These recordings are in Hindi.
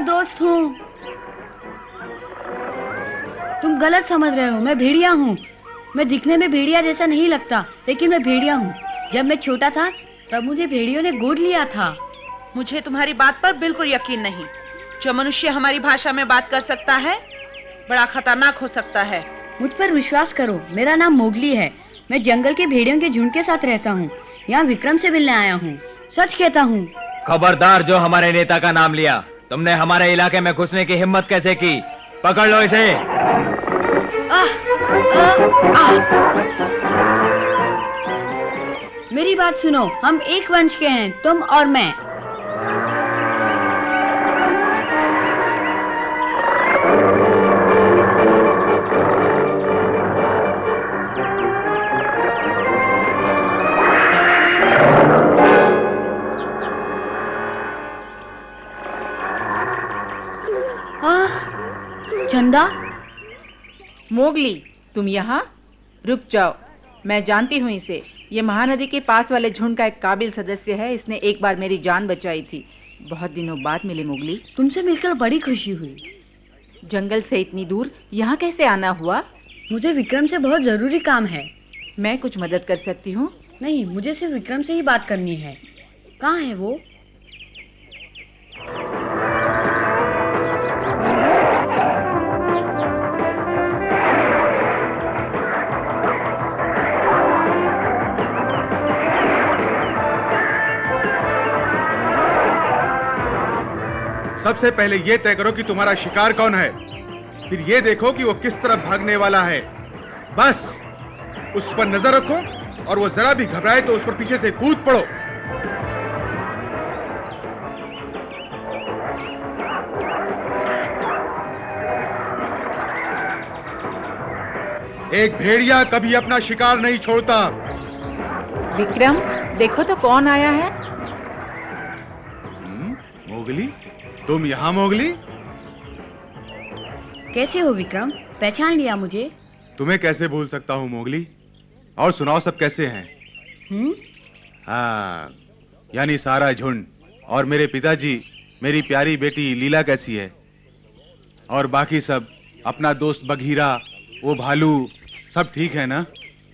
दोस्त हूँ। तुम गलत समझ रहे हो, मैं भेड़िया हूँ। मैं दिखने में भेड़िया जैसा नहीं लगता, लेकिन मैं भेड़िया हूँ। जब मैं छोटा था तब मुझे भेड़ियों ने गोद लिया था। मुझे तुम्हारी बात पर बिल्कुल यकीन नहीं। जो मनुष्य हमारी भाषा में बात कर सकता है बड़ा खतरनाक हो सकता है। मुझ पर विश्वास करो, मेरा नाम मोगली है। मैं जंगल के भेड़ियों के झुंड के साथ रहता हूँ। यहाँ विक्रम से मिलने आया हूँ, सच कहता हूँ। खबरदार, जो हमारे नेता का नाम लिया। तुमने हमारे इलाके में घुसने की हिम्मत कैसे की? पकड़ लो इसे। मेरी बात सुनो, हम एक वंश के हैं, तुम और मैं। चंदा। मोगली, तुम यहाँ? रुक जाओ, मैं जानती हूँ इसे। ये महानदी के पास वाले झुंड का एक काबिल सदस्य है। इसने एक बार मेरी जान बचाई थी। बहुत दिनों बाद मिली मोगली। तुमसे मिलकर बड़ी खुशी हुई। जंगल से इतनी दूर यहाँ कैसे आना हुआ? मुझे विक्रम से बहुत जरूरी काम है। मैं कुछ मदद कर सकती हूँ? नहीं, मुझे सिर्फ विक्रम से ही बात करनी है। कहाँ है वो? सबसे पहले ये तय करो कि तुम्हारा शिकार कौन है, फिर ये देखो कि वो किस तरफ भागने वाला है। बस उस पर नजर रखो, और वो जरा भी घबराए तो उस पर पीछे से कूद पड़ो। एक भेड़िया कभी अपना शिकार नहीं छोड़ता। विक्रम, देखो तो कौन आया है। मोगली, तुम यहाँ? मोगली, कैसे हो विक्रम? पहचान लिया मुझे? तुम्हें कैसे भूल सकता हूँ मोगली। और सुनाओ, सब कैसे हैं? हाँ, यानी सारा झुंड और मेरे पिताजी, मेरी प्यारी बेटी लीला कैसी है? और बाकी सब, अपना दोस्त बघीरा, वो भालू, सब ठीक है ना?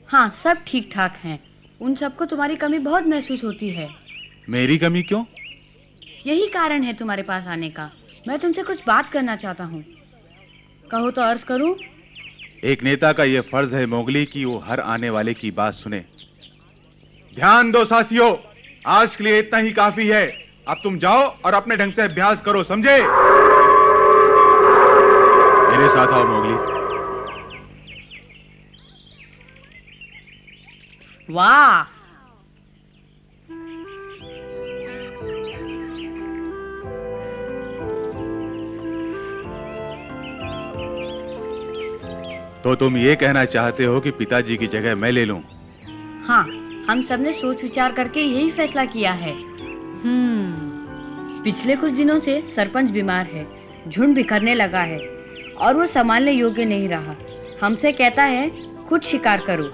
हाँ, सब ठीक ठाक हैं। उन सबको तुम्हारी कमी बहुत महसूस होती है। मेरी कमी क्यों? यही कारण है तुम्हारे पास आने का। मैं तुमसे कुछ बात करना चाहता हूँ। कहो तो अर्ज करूँ? एक नेता का यह फर्ज है मोगली कि वो हर आने वाले की बात सुने। ध्यान दो साथियों, आज के लिए इतना ही काफी है। अब तुम जाओ और अपने ढंग से अभ्यास करो, समझे? मेरे साथ आओ मोगली। वाह, तो तुम ये कहना चाहते हो कि पिताजी की जगह मैं ले लूं? हाँ, हम सबने सोच विचार करके यही फैसला किया है। पिछले कुछ दिनों से सरपंच बीमार है, झुंड बिखरने लगा है और वो संभालने योग्य नहीं रहा। हमसे कहता है खुद शिकार करो।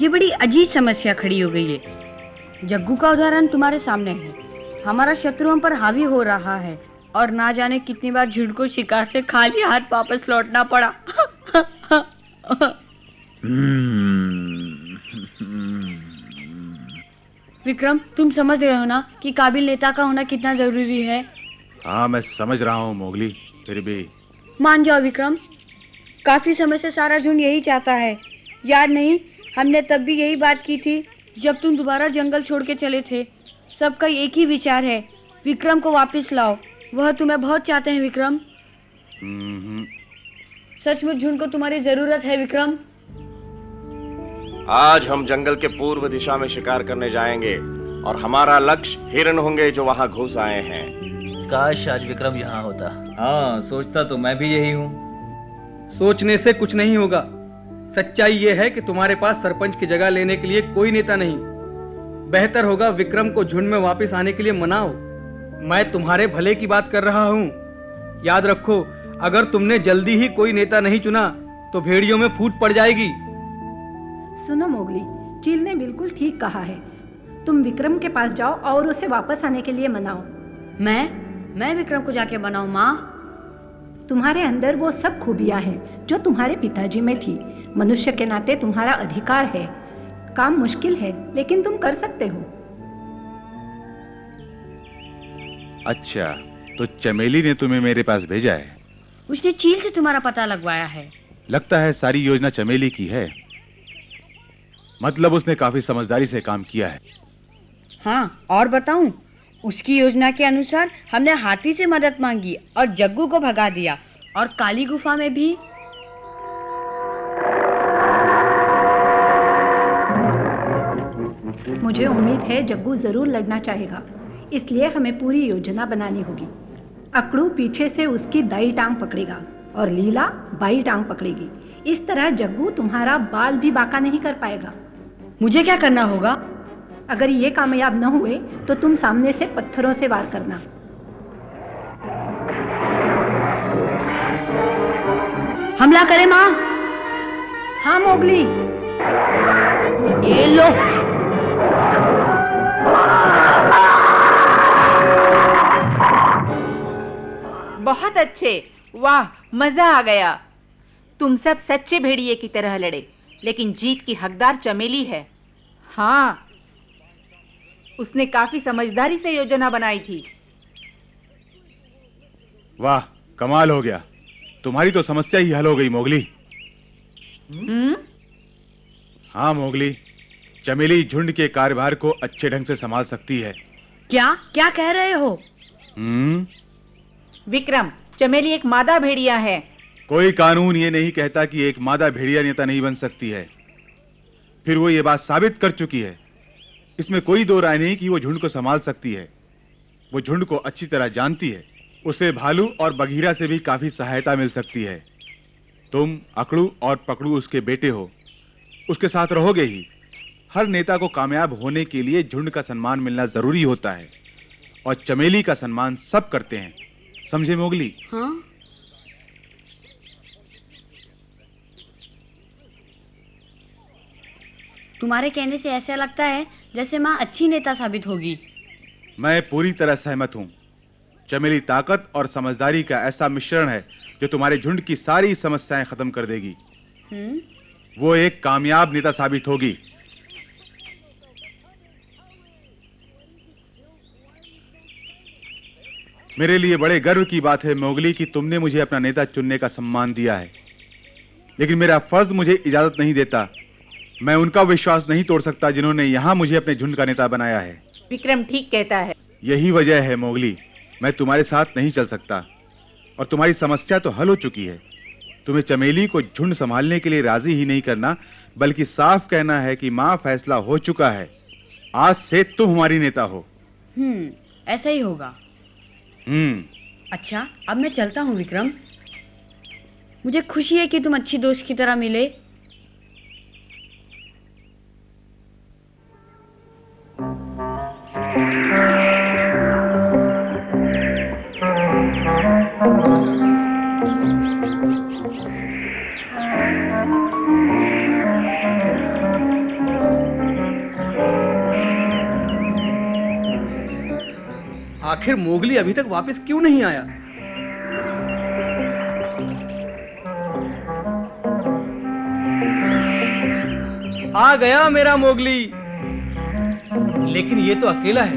ये बड़ी अजीब समस्या खड़ी हो गई है। जग्गू का उदाहरण तुम्हारे सामने है। हमारा शत्रु हम पर हावी हो रहा है और ना जाने कितनी बार झुंड को शिकार से खाली हाथ वापस लौटना पड़ा। विक्रम, तुम समझ रहे हो ना कि काबिल नेता का होना कितना जरूरी है? हाँ, मैं समझ रहा हूँ मोगली, फिर भी मान जाओ विक्रम, काफी समय से सारा झुंड यही चाहता है। याद नहीं, हमने तब भी यही बात की थी जब तुम दोबारा जंगल छोड़ के चले थे। सबका एक ही विचार है, विक्रम को वापस लाओ। वह तुम्हें बहुत चाहते हैं विक्रम। सचमुच झुंड को तुम्हारी जरूरत है विक्रम। आज हम जंगल के पूर्व दिशा में शिकार करने जाएंगे और हमारा लक्ष्य हिरण होंगे जो वहां घुस आए हैं। काश आज विक्रम यहाँ होता। हाँ, सोचता तो मैं भी यही हूँ। सोचने से कुछ नहीं होगा। सच्चाई ये है कि तुम्हारे पास सरपंच की जगह लेने के लिए कोई नेता नहीं। बेहतर होगा विक्रम को झुंड में वापस आने के लिए मनाओ। मैं तुम्हारे भले की बात कर रहा हूँ। याद रखो, अगर तुमने जल्दी ही कोई नेता नहीं चुना तो भेड़ियों में फूट पड़ जाएगी। सुनो मोगली, चील ने बिल्कुल ठीक कहा है। तुम विक्रम के पास जाओ और उसे वापस आने के लिए मनाओ। मैं विक्रम को जाके बनाऊं माँ? तुम्हारे अंदर वो सब खूबियां हैं जो तुम्हारे पिताजी में थी। मनुष्य के नाते तुम्हारा अधिकार है। काम मुश्किल है लेकिन तुम कर सकते हो। अच्छा, तो चमेली ने तुम्हें मेरे पास भेजा है? उसने चील से तुम्हारा पता लगवाया है। लगता है सारी योजना चमेली की है। मतलब उसने काफी समझदारी से काम किया है। हाँ, और बताऊं, उसकी योजना के अनुसार हमने हाथी से मदद मांगी और जग्गू को भगा दिया, और काली गुफा में भी। मुझे उम्मीद है जग्गू जरूर लड़ना चाहेगा, इसलिए हमें पूरी योजना बनानी होगी। अकड़ू पीछे से उसकी दाई टांग पकड़ेगा और लीला बाई टांग पकड़ेगी। इस तरह जग्गू तुम्हारा बाल भी बांका नहीं कर पाएगा। मुझे क्या करना होगा? अगर ये कामयाब न हुए तो तुम सामने से पत्थरों से वार करना। हमला करें माँ? हाँ मोगली। ये लो। बहुत अच्छे, वाह, मजा आ गया। तुम सब सच्चे भेड़िए की तरह लड़े, लेकिन जीत की हकदार चमेली है। हाँ, उसने काफी समझदारी से योजना बनाई थी। वाह, कमाल हो गया। तुम्हारी तो समस्या ही हल हो गई मोगली। हाँ मोगली, चमेली झुंड के कार्यभार को अच्छे ढंग से संभाल सकती है। क्या क्या कह रहे हो? विक्रम, चमेली एक मादा भेड़िया है। कोई कानून ये नहीं कहता कि एक मादा भेड़िया नेता नहीं बन सकती है। फिर वो ये बात साबित कर चुकी है। इसमें कोई दो राय नहीं कि वो झुंड को संभाल सकती है। वो झुंड को अच्छी तरह जानती है। उसे भालू और बघीरा से भी काफी सहायता मिल सकती है। तुम अकड़ू और पकड़ू उसके बेटे हो, उसके साथ रहोगे ही। हर नेता को कामयाब होने के लिए झुंड का सम्मान मिलना जरूरी होता है, और चमेली का सम्मान सब करते हैं। समझे मोगली? हाँ। तुम्हारे कहने से ऐसा लगता है जैसे माँ अच्छी नेता साबित होगी। मैं पूरी तरह सहमत हूँ। चमेली ताकत और समझदारी का ऐसा मिश्रण है जो तुम्हारे झुंड की सारी समस्याएं खत्म कर देगी। वो एक कामयाब नेता साबित होगी। मेरे लिए बड़े गर्व की बात है मोगली कि तुमने मुझे अपना नेता चुनने का सम्मान दिया है, लेकिन मेरा फर्ज मुझे इजाजत नहीं देता। मैं उनका विश्वास नहीं तोड़ सकता जिन्होंने यहाँ मुझे अपने झुंड का नेता बनाया है। विक्रम ठीक कहता है। यही वजह है मोगली, मैं तुम्हारे साथ नहीं चल सकता। और तुम्हारी समस्या तो हल हो चुकी है। तुम्हें चमेली को झुंड संभालने के लिए राजी ही नहीं करना, बल्कि साफ कहना है कि माँ, फैसला हो चुका है। आज से तुम हमारी नेता हो। ऐसा ही होगा। अच्छा, अब मैं चलता हूँ विक्रम। मुझे खुशी है कि तुम अच्छी दोस्त की तरह मिले। आखिर मोगली अभी तक वापस क्यों नहीं आया? आ गया मेरा मोगली। लेकिन ये तो अकेला है।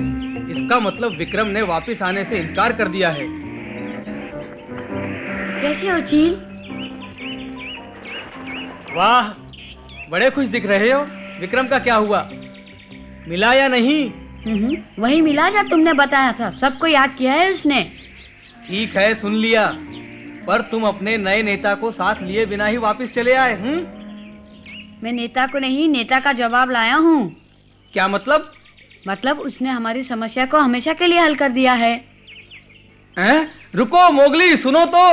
इसका मतलब विक्रम ने वापस आने से इनकार कर दिया है। कैसे हो चील? वाह, बड़े खुश दिख रहे हो। विक्रम का क्या हुआ, मिला या नहीं? वही मिला जो तुमने बताया था। सबको याद किया है उसने। ठीक है, सुन लिया। पर तुम अपने नए नेता को साथ लिए बिना ही वापस चले आए। मैं नेता को नहीं, नेता का जवाब लाया हूँ। क्या मतलब? मतलब उसने हमारी समस्या को हमेशा के लिए हल कर दिया है। रुको मोगली, सुनो तो।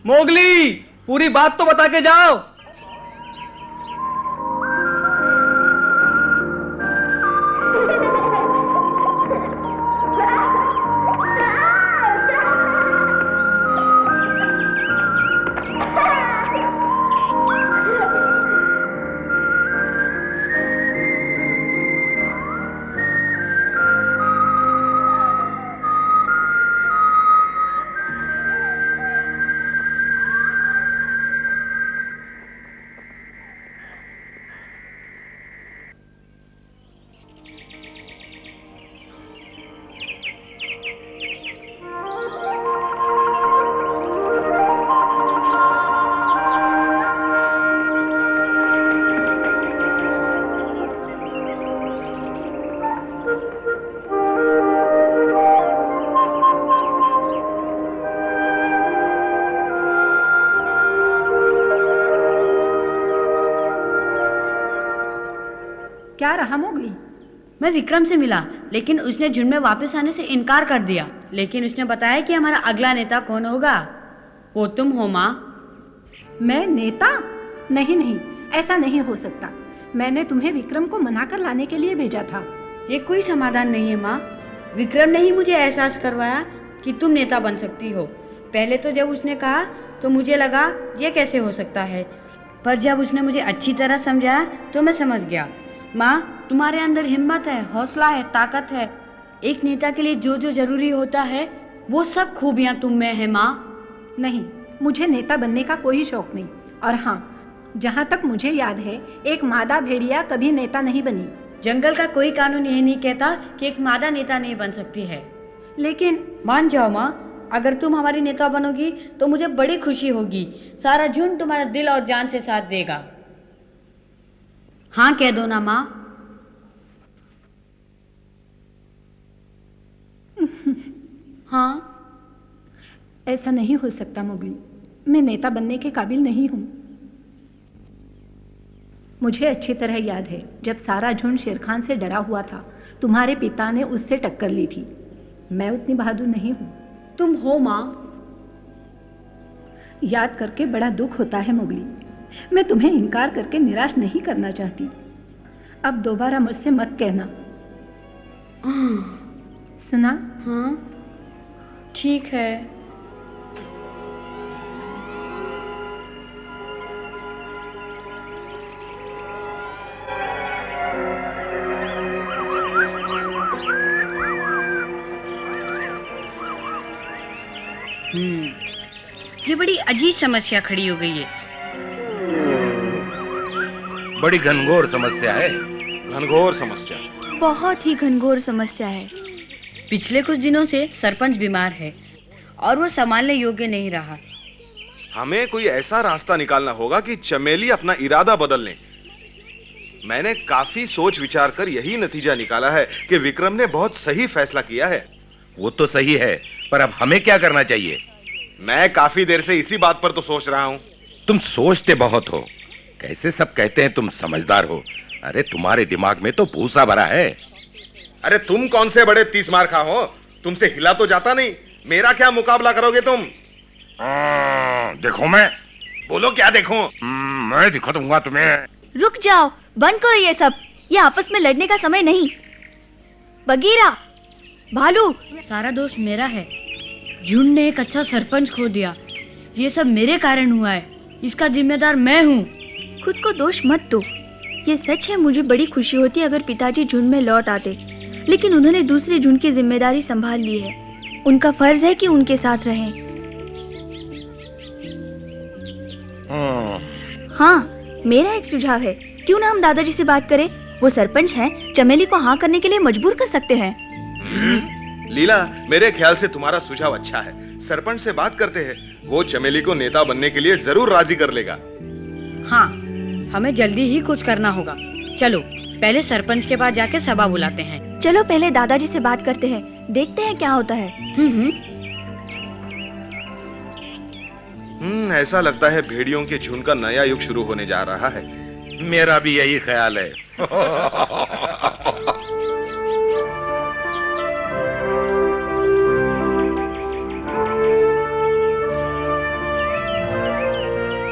मोगली, पूरी बात तो बता के जाओ। क्या रहा मोगली? मैं विक्रम से मिला, लेकिन उसने झुंड में वापस आने से इनकार कर दिया। लेकिन उसने बताया कि हमारा अगला नेता कौन होगा। वो तुम हो माँ। मैं नेता? नहीं नहीं, ऐसा नहीं हो सकता। मैंने तुम्हें विक्रम को मनाकर लाने के लिए भेजा था। ये कोई समाधान नहीं है माँ। विक्रम ने ही मुझे एहसास करवाया कि तुम नेता बन सकती हो। पहले तो जब उसने कहा तो मुझे लगा ये कैसे हो सकता है, पर जब उसने मुझे अच्छी तरह समझाया तो मैं समझ गया। माँ, तुम्हारे अंदर हिम्मत है, हौसला है, ताकत है। एक नेता के लिए जो जो जरूरी होता है वो सब खूबियाँ तुम में है माँ। नहीं, मुझे नेता बनने का कोई शौक नहीं। और हाँ, जहाँ तक मुझे याद है, एक मादा भेड़िया कभी नेता नहीं बनी। जंगल का कोई कानून यह नहीं कहता कि एक मादा नेता नहीं बन सकती है। लेकिन मान जाओ माँ, अगर तुम हमारी नेता बनोगी तो मुझे बड़ी खुशी होगी। सारा झुंड तुम्हारा दिल और जान से साथ देगा। हाँ कह दो ना माँ। हाँ। ऐसा नहीं हो सकता मोगली। मैं नेता बनने के काबिल नहीं हूँ। मुझे अच्छी तरह याद है, जब सारा झुंड शेरखान से डरा हुआ था, तुम्हारे पिता ने उससे टक्कर ली थी। मैं उतनी बहादुर नहीं हूँ। तुम हो माँ। याद करके बड़ा दुख होता है मोगली। मैं तुम्हें इनकार करके निराश नहीं करना चाहती। अब दोबारा मुझसे मत कहना। सुना? हाँ ठीक है। ये बड़ी अजीब समस्या खड़ी हो गई है। बड़ी घनघोर समस्या है। घनघोर समस्या, बहुत ही घनघोर समस्या है। पिछले कुछ दिनों से सरपंच बीमार है और वो संभालने योग्य नहीं रहा। हमें कोई ऐसा रास्ता निकालना होगा कि चमेली अपना इरादा बदल लें। मैंने काफी सोच विचार कर यही नतीजा निकाला है कि विक्रम ने बहुत सही फैसला किया है। वो तो सही है, पर अब हमें क्या करना चाहिए? मैं काफी देर से इसी बात पर तो सोच रहा हूँ। तुम सोचते बहुत हो। कैसे सब कहते हैं तुम समझदार हो। अरे तुम्हारे दिमाग में तो भूसा भरा है। अरे तुम कौन से बड़े 30 मार खा हो, तुमसे हिला तो जाता नहीं। मेरा क्या मुकाबला करोगे तुम? देखो मैं। बोलो क्या देखूं? मैं दिखा दूंगा तुम्हें। रुक जाओ, बंद करो ये सब। ये आपस में लड़ने का समय नहीं। बगीरा, भालू, सारा दोष मेरा है। झुंड ने एक अच्छा सरपंच खो दिया। ये सब मेरे कारण हुआ है। इसका जिम्मेदार मैं हूँ। खुद को दोष मत दो। ये सच है, मुझे बड़ी खुशी होती अगर पिताजी झुंड में लौट आते, लेकिन उन्होंने दूसरे झुंड की जिम्मेदारी संभाल ली है। उनका फर्ज है कि उनके साथ रहें। हाँ, मेरा एक सुझाव है। क्यों ना हम दादाजी से बात करें? वो सरपंच हैं, चमेली को हाँ करने के लिए मजबूर कर सकते हैं। लीला, मेरे ख्याल से तुम्हारा सुझाव अच्छा है। सरपंच से बात करते हैं, वो चमेली को नेता बनने के लिए जरूर राजी कर लेगा। हाँ, हमें जल्दी ही कुछ करना होगा। चलो पहले सरपंच के पास जाके सभा बुलाते हैं। चलो पहले दादाजी से बात करते हैं, देखते हैं क्या होता है। ऐसा लगता है भेड़ियों के झुंड का नया युग शुरू होने जा रहा है। मेरा भी यही ख्याल है।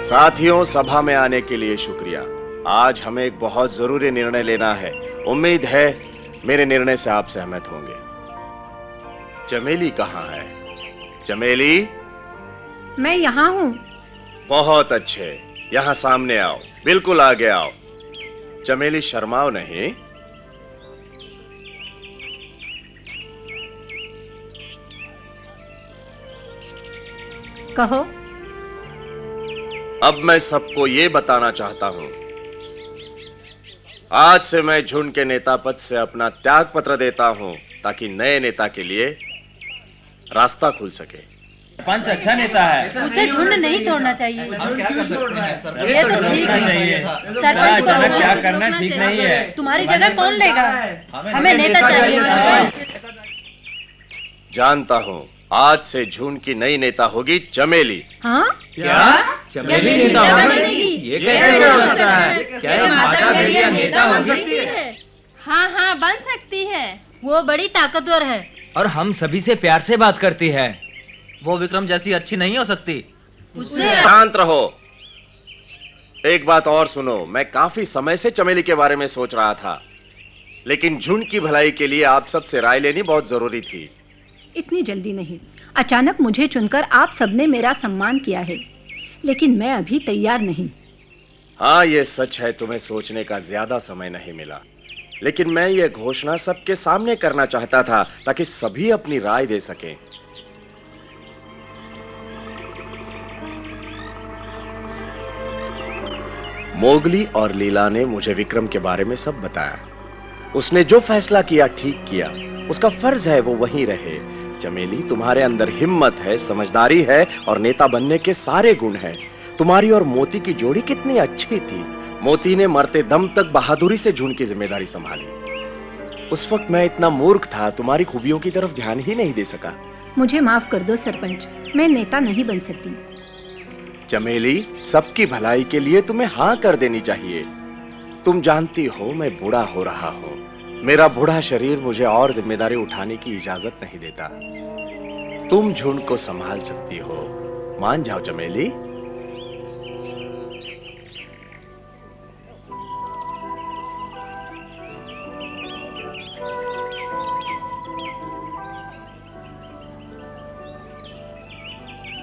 साथियों, सभा में आने के लिए शुक्रिया। आज हमें एक बहुत जरूरी निर्णय लेना है। उम्मीद है मेरे निर्णय से आप सहमत होंगे। चमेली कहाँ है? चमेली? मैं यहाँ हूँ। बहुत अच्छे, यहाँ सामने आओ, बिल्कुल आगे आओ। चमेली, शर्माओ नहीं। कहो। अब मैं सबको ये बताना चाहता हूं, आज से मैं झुंड के नेता पद से अपना त्याग पत्र देता हूं, ताकि नए नेता के लिए रास्ता खुल सके। सरपंच अच्छा नेता है। उसे झुंड नहीं छोड़ना चाहिए। हम क्या कर सकते हैं? ये तो ठीक चाहिए। सरपंच अचानक क्या करना ठीक नहीं है। तुम्हारी जगह कौन लेगा? हमें नेता चाहिए। जानता हूं, आज से झुंड की नई नेता होगी चमेली। हाँ? क्या? चमेली नेता होगी? ये कैसे हो सकता है? क्या ये माता भेड़िया नेता हो सकती है? हाँ हाँ बन सकती है, वो बड़ी ताकतवर है और हम सभी से प्यार से बात करती है। वो विक्रम जैसी अच्छी नहीं हो सकती। शांत रहो। एक बात और सुनो, मैं काफी समय से चमेली के बारे में सोच रहा था, लेकिन झुंड की भलाई के लिए आप सबसे राय लेनी बहुत जरूरी थी। इतनी जल्दी नहीं। अचानक मुझे चुनकर आप सबने मेरा सम्मान किया है, लेकिन मैं अभी तैयार नहीं। हाँ, ये सच है, तुम्हें सोचने का ज्यादा समय नहीं मिला, लेकिन मैं ये घोषणा सबके सामने करना चाहता था ताकि सभी अपनी राय दे सकें। मोगली और लीला ने मुझे विक्रम के बारे में सब बताया। उसने जो फैसला किया ठीक किया, उसका फर्ज है वो वहीं रहे। चमेली, तुम्हारे अंदर हिम्मत है, समझदारी है और नेता बनने के सारे गुण हैं। तुम्हारी और मोती की जोड़ी कितनी अच्छी थी। मोती ने मरते दम तक बहादुरी से झुंड की जिम्मेदारी संभाली। उस वक्त मैं इतना मूर्ख था, तुम्हारी खूबियों की तरफ ध्यान ही नहीं दे सका। मुझे माफ कर दो सरपंच, मैं नेता नहीं बन सकती। चमेली, सबकी भलाई के लिए तुम्हें हाँ कर देनी चाहिए। तुम जानती हो मैं बूढ़ा हो रहा हूँ। मेरा बूढ़ा शरीर मुझे और जिम्मेदारी उठाने की इजाजत नहीं देता। तुम झुंड को संभाल सकती हो, मान जाओ चमेली।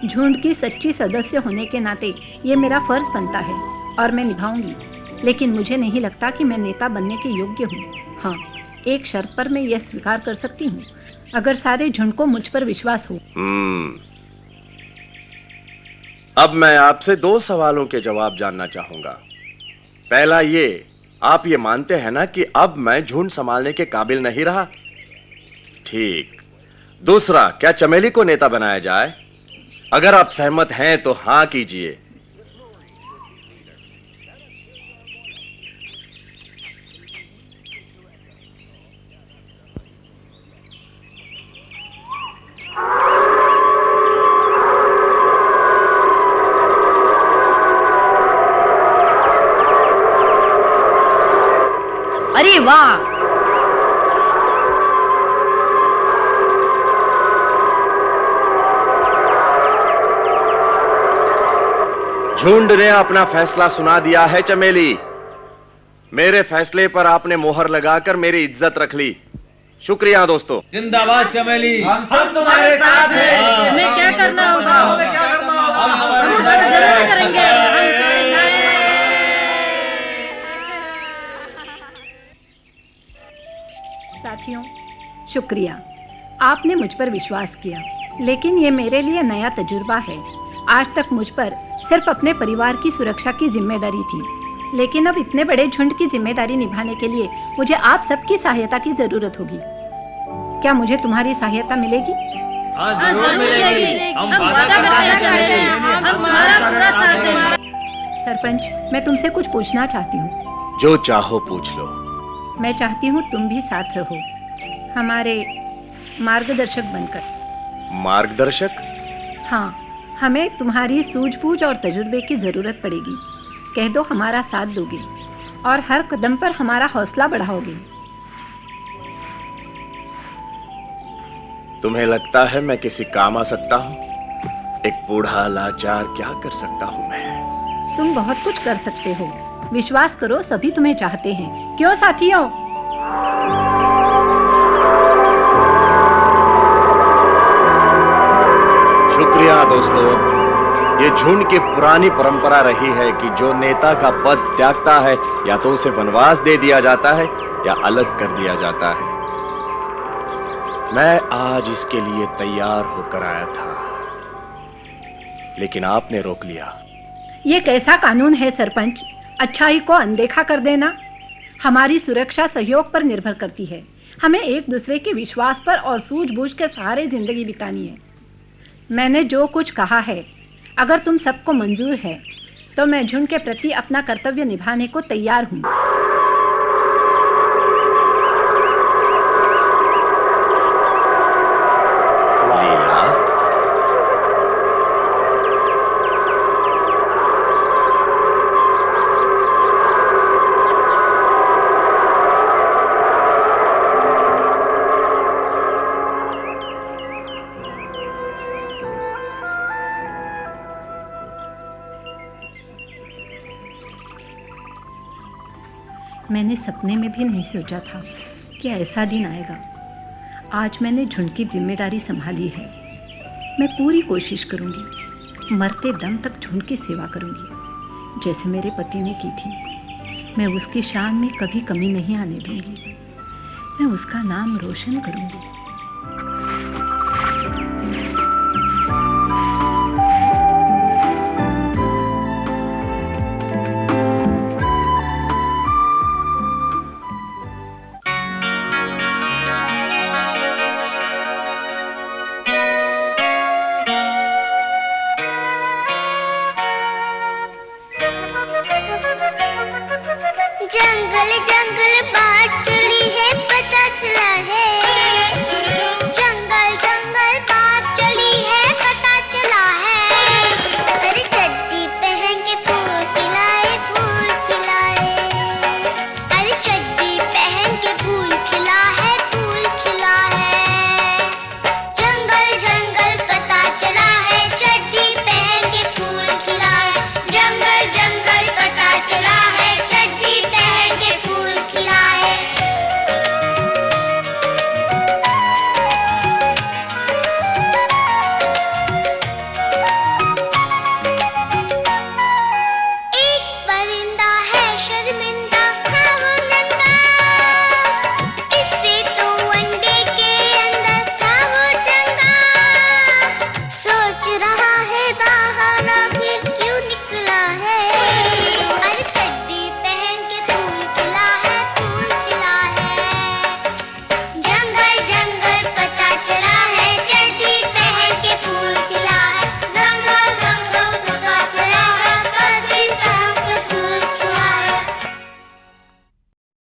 झुंड की सच्ची सदस्य होने के नाते ये मेरा फर्ज बनता है और मैं निभाऊंगी, लेकिन मुझे नहीं लगता कि मैं नेता बनने के योग्य हूँ। हाँ, एक शर्त पर मैं यह स्वीकार कर सकती हूँ, अगर सारे झुंड को मुझ पर विश्वास हो। अब मैं आपसे 2 सवालों के जवाब जानना चाहूंगा। पहला ये, आप ये मानते हैं ना कि अब मैं झुंड संभालने के काबिल नहीं रहा? ठीक। दूसरा, क्या चमेली को नेता बनाया जाए? अगर आप सहमत हैं तो हाँ कीजिए। अरे वाह! झुंड ने अपना फैसला सुना दिया है चमेली। मेरे फैसले पर आपने मोहर लगाकर मेरी इज्जत रख ली। शुक्रिया दोस्तों। जिंदाबाद चमेली। हम सब तुम्हारे साथ हैं। हमें क्या करना होगा? हम जरूर करेंगे। साथियों, शुक्रिया, आपने मुझ पर विश्वास किया, लेकिन ये मेरे लिए नया तजुर्बा है। आज तक मुझ पर सिर्फ अपने परिवार की सुरक्षा की जिम्मेदारी थी, लेकिन अब इतने बड़े झुंड की जिम्मेदारी निभाने के लिए मुझे आप सबकी सहायता की जरूरत होगी। क्या मुझे तुम्हारी सहायता मिलेगी? हाँ, जरूर मिलेगी। हम वादा करते हैं, हम तुम्हारा पूरा साथ देंगे। सरपंच, मैं तुमसे कुछ पूछना चाहती हूँ। जो चाहो पूछ लो। मैं चाहती हूँ तुम भी साथ रहो, हमारे मार्गदर्शक बनकर। मार्गदर्शक? हाँ, हमें तुम्हारी सूझबूझ और तजुर्बे की जरूरत पड़ेगी। कह दो हमारा साथ दोगे और हर कदम पर हमारा हौसला बढ़ाओगे। तुम्हें लगता है मैं किसी काम आ सकता हूँ? एक बूढ़ा लाचार क्या कर सकता हूँ मैं? तुम बहुत कुछ कर सकते हो, विश्वास करो, सभी तुम्हें चाहते हैं। क्यों साथियों? शुक्रिया दोस्तों। ये झुंड की पुरानी परंपरा रही है कि जो नेता का पद त्यागता है, या तो उसे वनवास दे दिया जाता है या अलग कर दिया जाता है। मैं आज इसके लिए तैयार होकर आया था, लेकिन आपने रोक लिया। ये कैसा कानून है सरपंच, अच्छाई को अनदेखा कर देना? हमारी सुरक्षा सहयोग पर निर्भर करती है। हमें एक दूसरे के विश्वास पर और सूझबूझ के सहारे जिंदगी बितानी है। मैंने जो कुछ कहा है, अगर तुम सबको मंजूर है तो मैं झुंड के प्रति अपना कर्तव्य निभाने को तैयार हूँ। मैंने सपने में भी नहीं सोचा था कि ऐसा दिन आएगा। आज मैंने झुंड की जिम्मेदारी संभाली है। मैं पूरी कोशिश करूंगी, मरते दम तक झुंड की सेवा करूंगी, जैसे मेरे पति ने की थी। मैं उसकी शान में कभी कमी नहीं आने दूंगी। मैं उसका नाम रोशन करूंगी। जंगल जंगल बात चली है, पता चला है